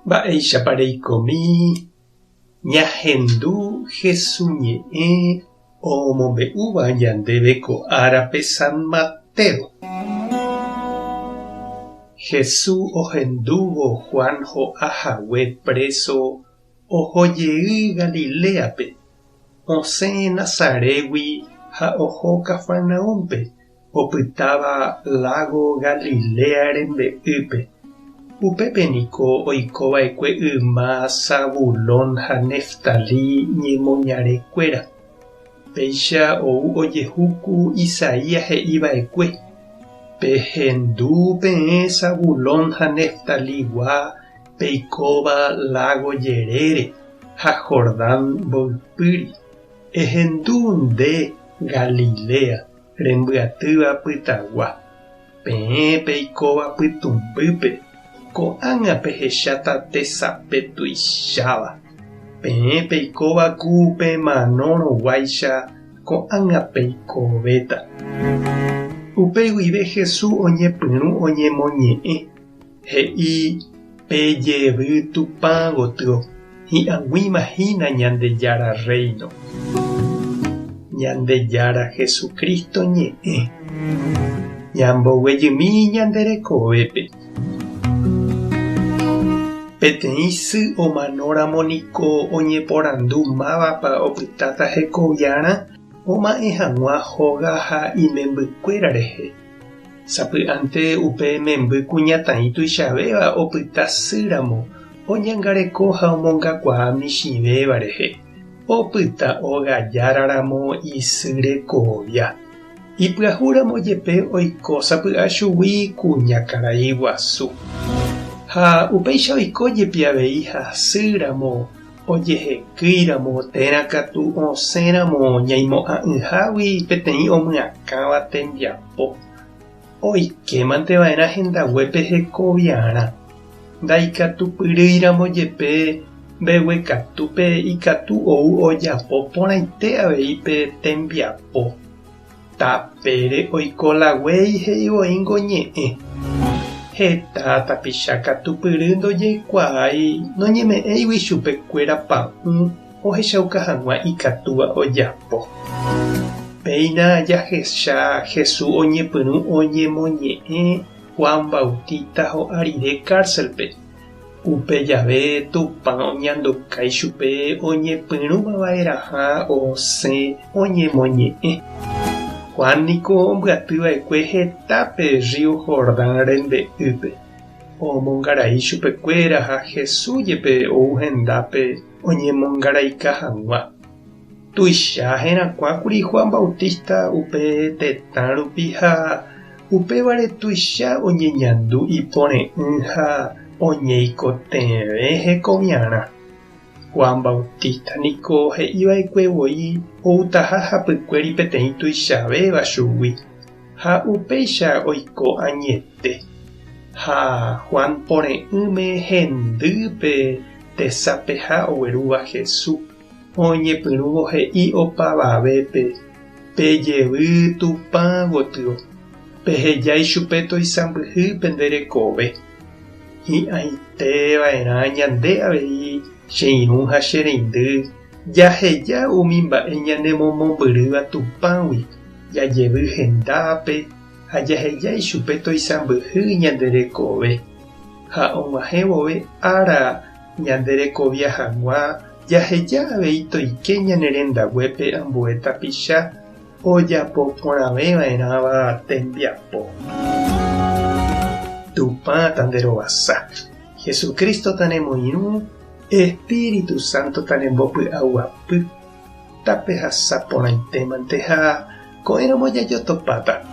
Mba'eichapareikomi ñahendu hesuñe'ẽ omombe'úva ñandéve ko árape San Mateo. Jesús ohendúvo Juan ho'ahague preso ohojey Galileape, osẽ Nazarégui ha oho Cafarnaúmpe, opytáva lago Galilea rembe'ýpe. Upépeniko oikova'ekue yma Zabulón ha Neftali ñemoñarekuéra. Péicha ou ojehuku Isaías he'iva'ekue. Pehendu peẽ Zabulón ha Neftaligua peikóva lago Jerére ha Jordán mboypýri. Ehendu nde Galilea rembyatýva pytagua. Peẽ peikóva pytumbýpe. Ko'ág̃a pehecháta tesape tuicháva. Peẽ peikóva ku pemanórõguáicha ko'ág̃a peikovéta. Upeguive Jesús oñepyrũ oñemoñe'ẽ. He'i pejevy tupã gotyo hi'ag̃uimahína Ñandejára Reino. Ñandejára Jesucristo ñe'ẽ. Ñamboguejymi ñanderekovépe. Peteĩ sy omanóramoniko oñeporandu mávapa opytáta hekoviarã oma'ẽ hag̃ua hóga ha imembykuéra rehe. Sapy'ánte upe memby kuñataĩ tuichavéva opyta sýramo oñangareko ha omongakuaa michĩvéva rehe. Opyta ogajáraramo isy rekovia. Ipyahúramo jepe oiko sapy'a chugui kuña karai guasu. Ha upéicha oikójepi avei hasýramo ojehekýramo térãkatu osẽramo ñaimo'ã'ỹhágui peteĩ omyakãva tembiapo. Oikemanteva'erã hendaguépe hekoviarã. Ndaikatupyrýiramo jepe mbeguekatúpe ikatu ou ojapo porãite avei pe tembiapo. Tapére oikolaguéi he'ivoíngo ñe'ẽ. Heta tapicha katupyry ndojekuaái noñeme'ẽigui chupekuéra pa'ũ ohechauka hag̃ua ikatúva ojapo. Péina jahecha Jesús oñepyrũ oñemoñe'ẽ Juan Bautista ho'arire cárcelpe. Upe jave Tupã oñandukái chupe oñepyrũmava'erãha osẽ oñemoñe'ẽ. Juan niko ombyatyva'ekue hetápe Río Jordán rembe'ýpe. Omongarai chupekuéra ha Jesús jepe ou hendápe oñemongaraika hag̃ua. Tuicha herakuãkuri Juan Bautista upe tetã rupi ha upévare tuicha oñeñandu ipore'ỹ ha oñeikotevẽ hekoviarã. Juan Bautista niko he'iva'ekuevoi outaha hapykuéri peteĩ tuichavéva chugui ha upéicha oiko añete. Ha Juan pore'ỹme hendýpe tesape ha oguerúva Jesús oñepyrũvo he'i opavavépe pejevy tupã gotyo. Pehejái chupe toisãmbyhy pende rekove. Hi'ãiteva'erã ñande avei che irũ ha che reindy jaheja umi mba'e ñanemomombyryva tupãgui jajevy hendápe ha jahejái chupe toisãmbyhy ñande rekove. Ha og̃uahẽvove ára ñande rekovia hag̃ua jaheja avei toike ñane rendaguépe ambue tapicha ojapo porãveva'erãva tembiapo. Tupã tanderovasa. Jesucristo tanemoirũ, Espíritu Santo tanembopy'aguapy. Tape hasa porãitémante ha ko'ẽramo jajotopáta.